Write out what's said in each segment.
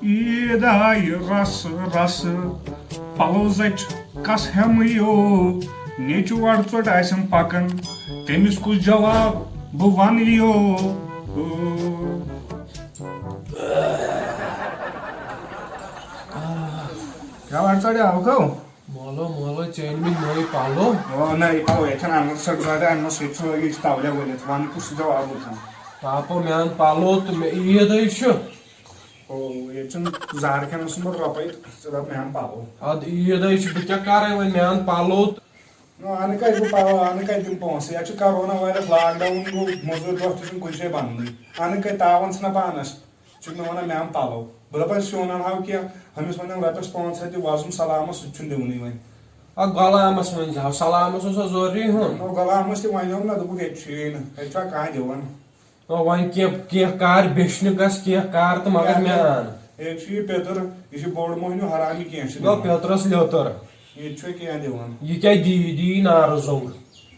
عیٖد آیہِ رسہٕ رسہٕ پلو زچ کس ہٮ۪مہٕ یو نیچوٗ اڑ ژوٚٹ آسٮ۪م پکان تٔمِس کُس جواب بہٕ ونہٕ یو کیٛاہ وٹ ژڑیٛاو گوٚو مولو چین میں نئی پالو نٔے پلو ییٚتھٮ۪ن انٛدر ژھٕٹرٲے انٛدر سُہ تہِ سٲری چھِ تولے ؤنِتھ ون کُس جواب بہٕ پاپا میان پالو تو عید ییٚتہِ چھُنہٕ زہر کھٮ۪نس سُمبت رۄپے ژٕ دپ میٛان پلو اد عید بہٕ کیٛاہ کرے وۄنۍ میان پالو انہٕ کتہِ بہٕ پلو انہٕ کتہِ دِمہٕ پونٛسہٕ یتھ چھُ کرونا وایرس لاک ڈاوُن گوٚو موٚزوٗرۍ دۄہ تہِ چھُنہٕ کُنہِ جایہِ بنٛدٕے انہٕ کتہِ تاون ژھٕنا پانس چھُکھ مےٚ ونان میٛان پلو بہٕ دپان سیُن انہاو کینٛہہ ہُمِس ونٮ۪م رۄپیس 500 دِ وۄزُم سلامس سُہ تہِ چھُنہٕ دِونٕے وۄنۍ غلامس ؤنۍ سلامس اوسا ضروٗری ہُن غلامس تہِ ونیوم نا دوٚپُکھ ییٚتہِ چھُیی نہٕ ییٚتہِ چھا کانٛہہ دِوان وۄنۍ کینٛہہ کار بیچھنہِ گژھ کینٛہہ کار تہٕ مگر مےٚ ان ییٚتہِ چھُ یہِ پیٚتٕر یہِ چھُ بوٚڑ موہنیوٗ حرامی کینٛہہ چھُ گوٚو پیٚترس لیوٚتُر ییٚتہِ چھُ کینٛہہ دِوان یہِ کیٛاہ دی نارٕ زوٚنگ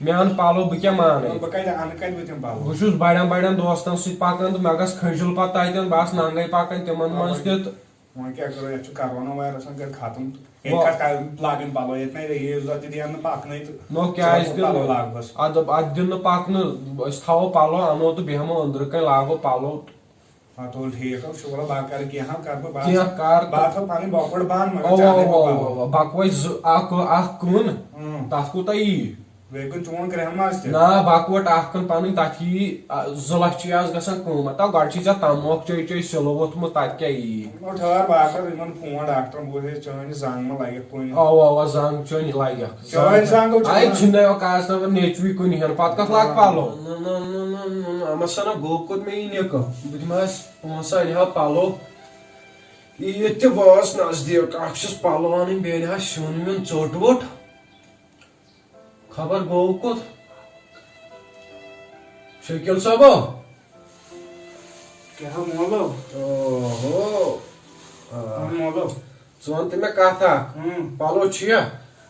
مےٚ ان پلو بہٕ کیٛاہ مانے بہٕ کتہِ انہٕ کتہِ بہٕ دِمہٕ پلو بہٕ چھُس بڑٮ۪ن دوستن سۭتۍ پکان تہٕ مےٚ گژھ کھٔجُل پتہٕ تتٮ۪ن بہٕ آسہٕ ننگے پکان تِمن منٛز تہِ تہٕ وۄنۍ کیٛاہ کرو یتھ چھُ کرونا وایرس کر ختم ییٚتہِ کتھ لاگٕنۍ پلو ییٚتہِ نَے عیٖذ دۄہ تہِ دِیَن نہٕ پکنٕے تہٕ نو کیٛازِ پلو لاگہٕ بس ادٕ دِنہٕ نہٕ پکنہٕ أسۍ تھاوو پلو انو تہٕ بیٚہمو أنٛدرٕ کَنۍ لاگو پلو تُل ٹھیٖک حظ شُکر بہٕ کرٕ کینٛہہ کرٕ بہٕ کینٛہہ کر بہٕ تھاو پنٕنۍ بۄکٕڑ بنٛد بکوے اکھ کٕن تتھ کوٗتاہ یی بیٚیہِ کُنہِ چون کرٛٮ۪ہن منٛز تہِ نہ بکوٹ اکھ کٕن پنٕنۍ تتھ یی 2 لچھ آز گژھان قۭمتھ گۄڈٕ چھِ ژےٚ تموکھ چے سِلہٕ ووٚتھمُت تتہِ کیٛاہ یی ٹھہر بہٕ کرٕ یِمن فون ڈاکٹرن بہٕ وٕچھِ چٲنۍ زنٛگ ما لگٮ۪کھ کُنہِ اوا زنٛگ چٲنۍ لگٮ۪کھ چٲنۍ زنٛگ آے چھِنہٕ کاس نمبر نیچوی کُنہِ ہن پتہٕ کتھ لاگ پلو اما سنا گوٚو کوٚت مےٚ یہِ نِکہٕ بہٕ دِمہس پونٛسہٕ انہا پلو عیٖد تہِ وٲژ نزدیٖک اکھ چھُس پلو انٕنۍ بیٚیہِ انہا سیُن ویُن ژوٚٹ ووٚٹ خبر گوٚو کوٚت شکیل صٲبو کیٛاہ مولو مولو ژٕ وَن تہٕ مےٚ کتھ اکھ پلو چھُیا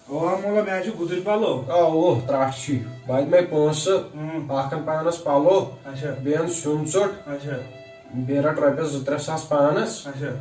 مولو مےٚ چھُ گُدٕرۍ پلو ترٛٹھ چھُے بہٕ دِ مےٚ پونٛسہٕ اکھ ان پانس پلو اچھا بیٚیہِ ان سیُن ژوٚٹ اچھا بیٚیہِ رٹ رۄپیس 2-3 ساس پانس اچھا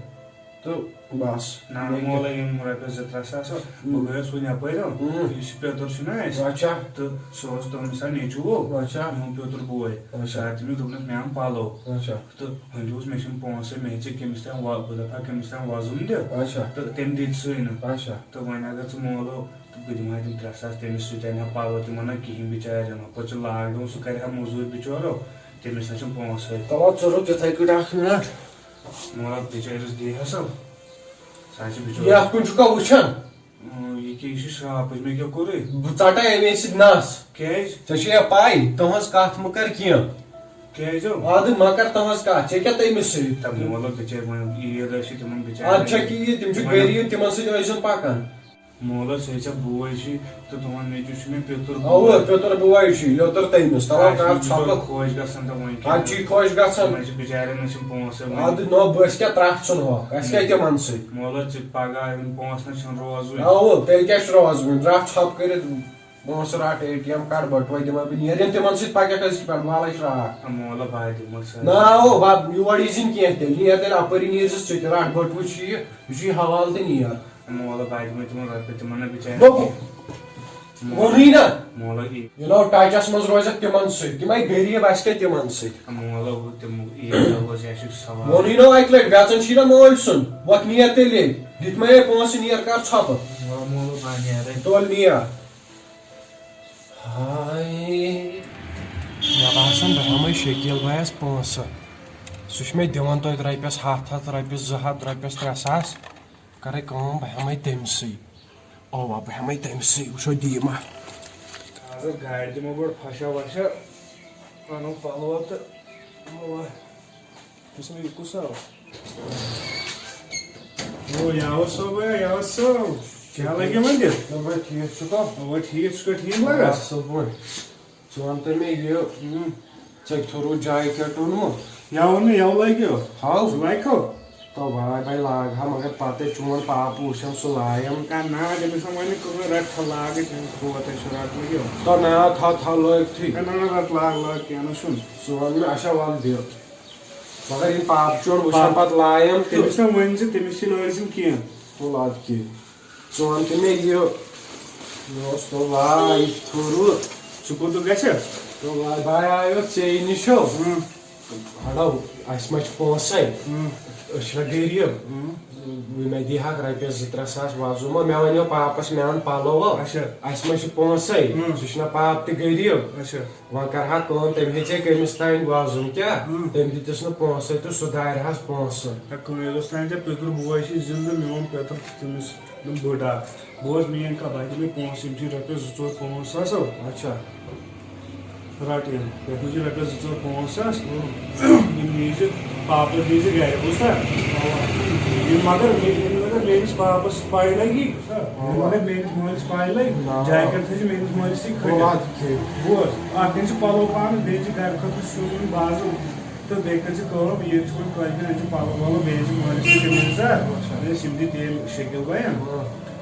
تہٕ بس مولو یِم رۄپیس 2-3 ساس بہٕ گٔیس وُنۍ یپٲرۍ یُس یہِ پیٚتُر چھُنہ اَسہِ اچھا تہٕ سُہ اوس تٔمِس نیچوٗ اچھا میون پیٚتُر بوے تٔمِس دوٚپنَس مےٚ اَن پلو اچھا تہٕ وۄنۍ دوٚپُس مےٚ چھِنہٕ پونٛسہٕ مےٚ ژےٚ کٔمِس تام بہٕ دپہا کٔمِس تام وۄزُم دِ اچھا تہٕ تٔمۍ دِتۍ نہٕ اچھا تہٕ وۄنۍ اگر ژٕ مولو تہٕ بہٕ دِمہٕ ہا تِم 3 ساس تٔمِس سُہ تہِ انہا پلو تِمن نہ کِہینۍ بِچارٮ۪ن ہُپٲرۍ چھُ لاک ڈاوُن سُہ کرِ ہا موٚزوٗرۍ بِچورو تٔمِس نہ چھِنہٕ پونٛسہٕ چلو ژٕ رُک یِتھٕے کٔٹھۍ اکھ مِنٹ مولو بِچٲرِس دِ ہسا سُہ چھُ بِچور یتھ کُن چھُکھا وٕچھان یہِ کیٛاہ یہِ چھُ شراپٕچ مےٚ کیٛاہ کوٚرُے بہٕ ژٹے امی سۭتۍ نس کیٛازِ ژےٚ چھے پاے تُہنٛز کتھ مہٕ کر کینٛہہ کیٛازِ ادٕ مہ کر تُہنٛز کتھ ژےٚ کیٛاہ تٔمِس سۭتۍ مولو بِچٲرۍ وۄنۍ عیٖد ٲسۍ تِمن ادٕ بِچارٮ۪ن چھا کی تِم چھِ غریٖب تِمن سۭتۍ ٲسۍزِن پکان مولو سُے ژےٚ بوے چھُے تہٕ تُہُنٛد نیچوٗ چھُ مےٚ پیٚتُر پیٚتُر بوے چھُے لیوٚتُر تٔمِس خۄش گژھان تہٕ وۄنۍ ادٕ چھُے خۄش گژھان وۄنۍ چھِ بِچارٮ۪ن نہ چھِنہٕ پونٛسہٕ ادٕ نو بہٕ أسۍ کیٛاہ ترٛٹھ ژھٕنہوکھ اسہِ کیٛاہ تِمن سۭتۍ مولو ژٕ پگاہ یِم پونٛسہٕ نہ چھِنہٕ روزوٕنۍ تیٚلہِ کیٛاہ چھُ روزوٕنۍ رٹھ ژھۄپ کٔرِتھ پونٛسہٕ رٹ ATM کڑ بٹوے دِمے بہٕ نیرٮ۪ن تِمن سۭتۍ پکٮ۪کھ أزکہِ پٮ۪ٹھ والے شراکھ مولو بہٕ دِمہٕ نا یور یٖزِ کینٛہہ تیٚلہِ نیر تیٚلہِ اپٲری نیرزِ ژٕ تہِ رٹ بٹوٕ چھُ یہِ چھُے حوالہٕ تہٕ نیر مولو بہٕ دِمے تِمن رۄپیہِ تِمن نہ بِچارٮ۪ن ووٚنُے نا مولو یِنو ٹچس منٛز روزکھ تِمن سۭتۍ تِمے غریٖب اسہِ کیٛاہ تِمن سۭتۍ مولو تِم عیٖد دۄہ اوس یہِ چھُ سوال ووٚنُے نو اکہِ لٹہِ ویژن چھُے نا مٲلۍ سُنٛد وۄتھ نیر تیٚلہِ دِتمے پونٛسہٕ نیر کر ژھۄپہٕ مولو بہٕ نیرے تول نیر ہاے مےٚ باسان بہٕ ہٮ۪مے شکیٖل بایس پونٛسہٕ سُہ چھُ مےٚ دِوان توتہِ رۄپیس 100 رۄپیس 200 رۄپیس 3 ساس کرے کٲم بہٕ ہٮ۪مے تٔمسٕے اوا بہٕ ہٮ۪مے تٔمسٕے وٕچھو دِیہِ ما اگر گاڑِ دِمو گۄڈٕ پھشا وشا انو پلو تہٕ یہِ کُس آو یاور صٲب یاور صٲب کیٛاہ لگہِ وۄنۍ دِتھ ٹھیٖک چھُکھا ٹھیٖک ژٕ چھُکھا ٹھیٖک لگان اصٕل پٲٹھۍ ژٕ وَن تہٕ مےٚ یہِ ژےٚ کھیوٚرُتھ جاکیٹ اوٚنمُت یَوٕ نہٕ یَوٕ لگیو ہاو ژٕ لگکھو تو بھائی لاگ ہا مگر پتہٕ چون پاپہٕ وٕچھان سُہ لایم نہ تٔمِس وۄنۍ کٕہۭنۍ رٹ تھل لاگٕے کوتَے چھُ رٹنہٕ یہِ تو ناو تھاو لٲگتھٕے نہ رٹ لاگ کینٛہہ نہ چھُنہٕ ژٕ وَن مےٚ اچھا وَل دِ مگر یہ پاپ چون وچھان پتہ لایَن تہٕ تٔمِس نہٕ ؤنۍ زِ تٔمِس چھِ لٲزِم کینٛہہ تُل اَدٕ کیٛاہ ژٕ وَن تہٕ مےٚ یہِ مےٚ اوس تُل واے تھوٚرُر ژٕ کوٚت گژھِ تہٕ واے باے آیو ژےٚ نِشو ہڑو اَسہِ ما چھِ پونٛسَے أسۍ چھِنا غریٖب مےٚ دی ہَکھ رۄپیَس 2-3 ساس وۄزُم مےٚ وَنیو پاپَس مےٚ اَن پَلو اچھا اَسہِ ما چھِ پونٛسَے سُہ چھُنا پاپ تہِ غریٖب اچھا وۄنۍ کَرٕہا کٲم تٔمۍ ہیٚژے کٔمِس تانۍ وۄزُم کیٛاہ تٔمۍ دِتِس نہٕ پونٛسَے تہٕ سُہ دارِہَس پونٛسہٕ کٲنٛسہِ تانۍ ژےٚ پِتُر بوے چھِ زِندٕ میون پِتُر تٔمِس تِم بٔڑ اکھ بوز میٲنۍ کَتھ بہٕ دِمے پونٛسہٕ یِم چھِ رۄپیَس 2-4-5 ساسو اچھا رَٹ یِم یَتھ منٛز چھِ رۄپیَس 2-4-5 ساس یِم نیٖزِ پاپَس دیٖزِ گرِ بوٗزتھا یِم مگر میٲنِس پاپَس پاے لگی مگر میٲنِس مٲلِس پاے لگہِ جاکٮ۪ٹ تھٲیزِ میٲنِس مٲلِس سۭتۍ کھٔٹِتھ بوز اکھ أنۍ زِ پَلو پانَس بیٚیہِ چھِ گرِ خٲطرٕ سیُن ویُن بازرٕ تہٕ بیٚیہِ کٔرۍ زِ کٲم ییٚتہِ چھُ وۄنۍ کٲلۍ کٮ۪تھ أنۍ زِ پَلو وَلو بیٚیہِ أنۍ زِ مٲلِس سۭتۍ دِمٲنۍ یِم دِ تیٚلہِ شٔکیٖل بَیَن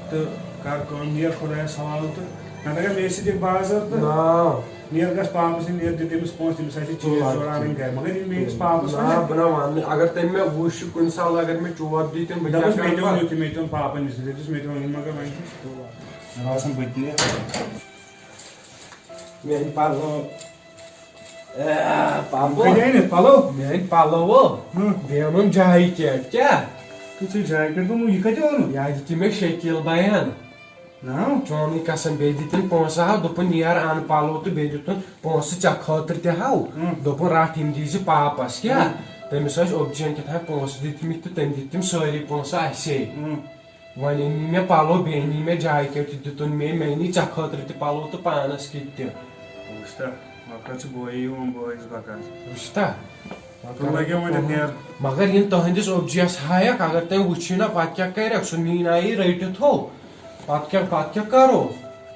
تہٕ کر کٲم نیر خۄدایَس حوالہٕ تہٕ نَتہٕ اگر مےٚ سۭتۍ یِکھ بازر تہٕ نیر گژھ پاپَس نیر دِ تٔمِس پونٛسہٕ تٔمِس آسہِ چیٖز ژور اَنٕنۍ گرِ مگر یِم میٲنِس پاپَس بہٕ نہ وَننہٕ اگر تٔمۍ مےٚ وٕچھ کُنہِ ساتہٕ اگر مےٚ چوب دی تِم بہٕ دَپَس مےٚ تہِ ووٚن یُتھُے مےٚ تہِ ووٚن پاپَن نِش دٔپِس مےٚ تہِ ووٚن مگر وۄنۍ آسان بہٕ تہِ میٛانہِ پَلو کَتہِ أنِتھ پَلو میٛانہِ پَلو بیٚیہِ اوٚنُم جاکٮ۪ٹ کیٛاہ تہٕ ژےٚ جاکٮ۪ٹ دوٚپمُت یہِ کَتہِ اوٚنُتھ یہِ دِتہِ مےٚ شٔکیٖل بَیَن نا چونٕے قسم بیٚیہِ دِتِنۍ پونٛسہٕ ہاو دوٚپُن نیر اَن پَلو تہٕ بیٚیہِ دِتُن پونٛسہٕ ژےٚ خٲطرٕ تہِ ہاو دوٚپُن رَٹھ یِم دیٖزِ پاپَس کیٛاہ تٔمِس ٲسۍ اوبجِین کیٛاہ پونٛسہٕ دِتمٕتۍ تہٕ تٔمۍ دِتۍ تِم سٲری پونٛسہٕ اَسے وۄنۍ أنۍ مےٚ پَلو بیٚیہِ أنی مےٚ جاکٮ۪ٹ تہِ دِتُن مےٚ نی ژےٚ خٲطرٕ تہِ پَلو تہٕ پانَس کِتۍ تہِ وٕچھتا وۄنۍ چھُ بوے یِوان بٲیِس بکار وٕچھتا لگیو وۄنۍ نیر مگر یِم تُہنٛدِس اوبجِیَس ہایَکھ اگر تٔمۍ وٕچھی نا پَتہٕ کیٛاہ کَرٮ۪کھ سُہ نیٖنایی رٔٹِتھ ہو پَتہٕ کیٛاہ کَرو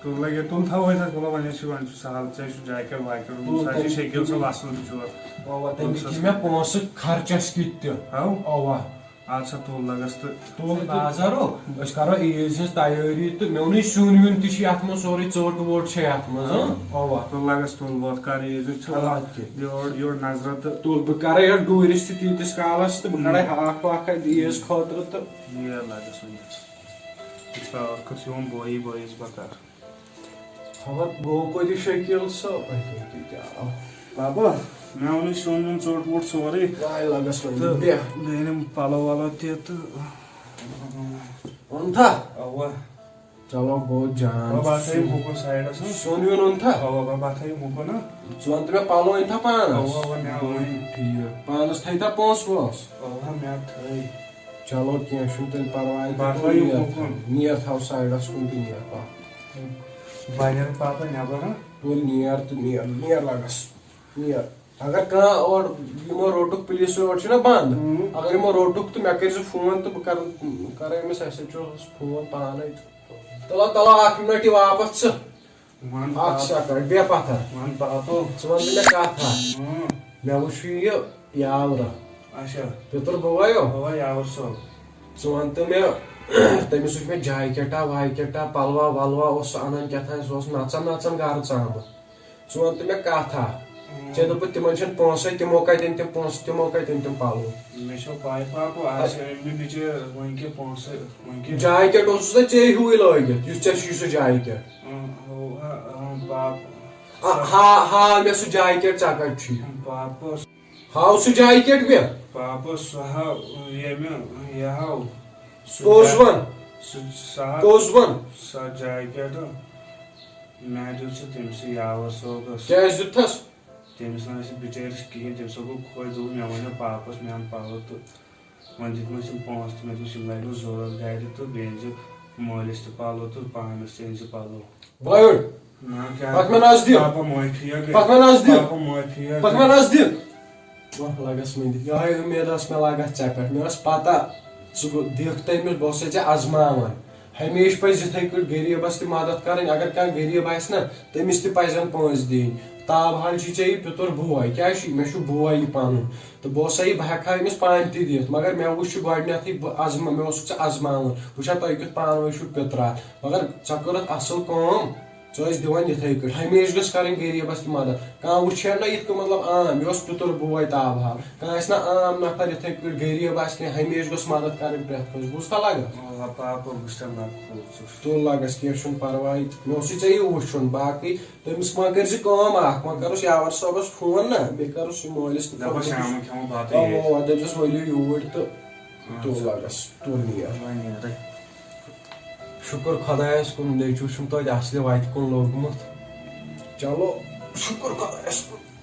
تُل لگے تُل تھاو أتھۍ تُلو وۄنۍ چھُ سہل ژےٚ چھُ جاکٮ۪ٹ واکٮ۪ٹ شٔکیٖل صٲب اَصٕل بِچور اَوا تٔمۍ دِتۍ مےٚ پونٛسہٕ خرچَس کِتۍ تہِ اَوا اَدٕ سا تُل لگس تہٕ تُل بازرو أسۍ کَرو عیٖذ ہِنٛز تیٲری تہٕ مےٚ ووٚنُے سیُن ویُن تہِ چھُ یَتھ منٛز سورُے ژوٚٹ ووٚٹ چھِ یَتھ منٛز اَوا تُل لگس تُل ووت کر عیٖذُک یورٕ نظرا تہٕ تُل بہٕ کَرے یَتھ ڈوٗرِس تہِ تیٖتِس کالَس تہٕ بہٕ کَڑے ہاکھ واکھ اَتہِ عیٖذ خٲطرٕ تہٕ نیر لگس وۄنۍ ٲخٕر چھُ یِوان بویی بٲیِس بکار خبر گوٚو کوٚت یہِ شٔکیٖل صٲب بابا مےٚ ووٚنُے سیُن ویُن ژوٚٹ ووٚٹ سورُے واے لگس تہٕ بیٚیہِ أنِم پَلو وَلو تہِ تہٕ اوٚنتھا اَوا چلو گوٚو جان بہٕ تھٲیِم ہُکُن سایڈَس سیُن ویُن اوٚنتھا اَوا بہٕ تھٲیِم ہُکُن ژٕ وَن تہٕ مےٚ پَلو أنتھا پانَس اَوا مےٚ ووٚن ٹھیٖک پانَس تھٲیتا پونٛسہٕ وونٛسہٕ اَوا مےٚ تھٲے چلو کینٛہہ چھُنہٕ تیٚلہِ پَرواے بہٕ تھٲیِم ہُکُن نیر تھاو سایڈَس کُن تہٕ نیر پَتھ بہٕ نیرٕ پاپا نٮ۪بر تُل نیر تہٕ نیر لگس نیر اگر کانٛہہ اورٕ یِمو روٚٹُکھ پُلیٖس یورٕ چھُنہ بنٛد اگر یِمو روٚٹُکھ تہٕ مےٚ کٔرۍزِ فون تہٕ بہٕ کرٕ أمِس ایس ایچ اوس فون پانے تُلو تُلو اکھ مِنٹ یہِ واپس ژٕ اکھ سیکنڈ بیٚہہ پتھر وَن پاپو ژٕ وَن تہٕ مےٚ کتھ اکھ مےٚ وٕچھ یہِ یاورٕ اچھا پِتُر بوے اَوا یاور صٲب ژٕ وَن تہٕ مےٚ تٔمِس وٕچھ مےٚ جاکٮ۪ٹا وایکٮ۪ٹا پلوا ولوا اوس سُہ انان کیٛاہ سُہ اوس نژان نژان گرٕ ژامُت ژٕ وَن تہٕ مےٚ کتھ اکھ ژےٚ دوٚپُتھ تِمن چھِنہٕ پونٛسے تِمو کتہِ أنۍ تِم پونٛسہٕ تِمو کتہِ أنۍ تِم پلو مےٚ چھو پاے پاپو آز چھِ أنۍ مٕتۍ بِچٲرۍ وۄنۍ کیٛاہ پونٛسہٕ وۄنۍ کیٛاہ جاکٮ۪ٹ اوسُس ژےٚ ژےٚ ہیوٗے لٲگِتھ یُس ژےٚ چھُے سُہ جاکٮ۪ٹ ہاو مےٚ سُہ جاکٮ۪ٹ ژےٚ کتہِ چھُے پاپو ہاو سُہ جاکٮ۪ٹ مےٚ پاپو سُہ ہاو ییٚمہِ یہِ ہاو پوٚز وَن سُہ پوٚز وَن سۄ جاکٮ۪ٹ مےٚ دیُت سُہ تٔمسٕے یاور صٲبس کیٛازِ دیُتتھس تٔمِس نہٕ ٲسۍ بِچٲرِس کِہینۍ تٔمِس گوٚو خۄش دوٚپُن مےٚ وَنیو پاپس مےٚ اَن پَلو تہٕ وۄنۍ دِتۍمَس یِم پونٛسہٕ تہٕ مےٚ دوٚپُس یِم لَگِوٕ ضروٗرت گرِ تہٕ بیٚیہِ أنۍ زِ مٲلِس تہِ پَلو تہٕ پانَس تہِ أنۍ زِ پَلو پتہٕ مےٚ نزدیٖک پاپا معٲفی پتہٕ مےٚ نزدیٖک پاپا معٲفی پتہٕ مےٚ نزدیٖک لگس مٔنٛدِتھ یِہوے اُمید ٲس مےٚ لگان ژےٚ پٮ۪ٹھ مےٚ ٲس پتہ ژٕ دِکھ تٔمِس بہٕ اوسَے ژےٚ ازماوان ہمیشہٕ پَزِ یِتھٕے کٲٹھۍ غریٖبس تہِ مدد کرٕنۍ اگر کانٛہہ غریٖب آسہِ نا تٔمِس تہِ پزن پونٛسہٕ دِنۍ تاب حال چھُے ژےٚ یہِ پِتُر بوے کیٛاہ چھُے مےٚ چھُ بوے یہِ پنُن تہٕ بہٕ اوسَے بہٕ ہٮ۪کہٕ ہا أمِس پانہٕ تہِ دِتھ مگر مےٚ وٕچھ یہِ گۄڈنٮ۪تھٕے مےٚ اوسُکھ ژےٚ ازماوُن وٕچھا تۄہہِ کیُتھ پانہٕ ؤنۍ چھُو پِترات مگر ژےٚ کٔرٕتھ اصٕل کٲم ژٕ دِوان یِتھٕے کٲٹھۍ ہمیشہِ گٔژھ کَرٕنۍ غریٖبَس تہِ مدد کانٛہہ وٕچھِ نہ یِتھ کٔنۍ مطلب عام یہِ اوس پِتُر بوے تابہٕ حال کانٛہہ آسہِ نہ عام نفر یِتھٕے کٲٹھۍ غریٖب آسہِ کینٛہہ ہمیشہِ گوٚژھ مدد کَرٕنۍ پرٛٮ۪تھ کٲنٛسہِ بوٗزتھا لگس تُل لگس کینٛہہ چھُنہٕ پرواے مےٚ اوسُے ژےٚ یہِ وٕچھُن باقٕے تٔمِس وۄنۍ کٔرۍ زِ کٲم اکھ وۄنۍ کَرُس یاور صٲبس فون نا بیٚیہِ کَرُس یہِ مٲلِس تہِ اوا دٔپزِس ؤلِو یوٗرۍ تہٕ تُل لگس تُل نیر شُکر خۄدایَس کُن نیٚچوٗ چھُم توتہِ اَصلہِ وَتہِ کُن لوٚگمُت چلو شُکر خۄدایَس کُن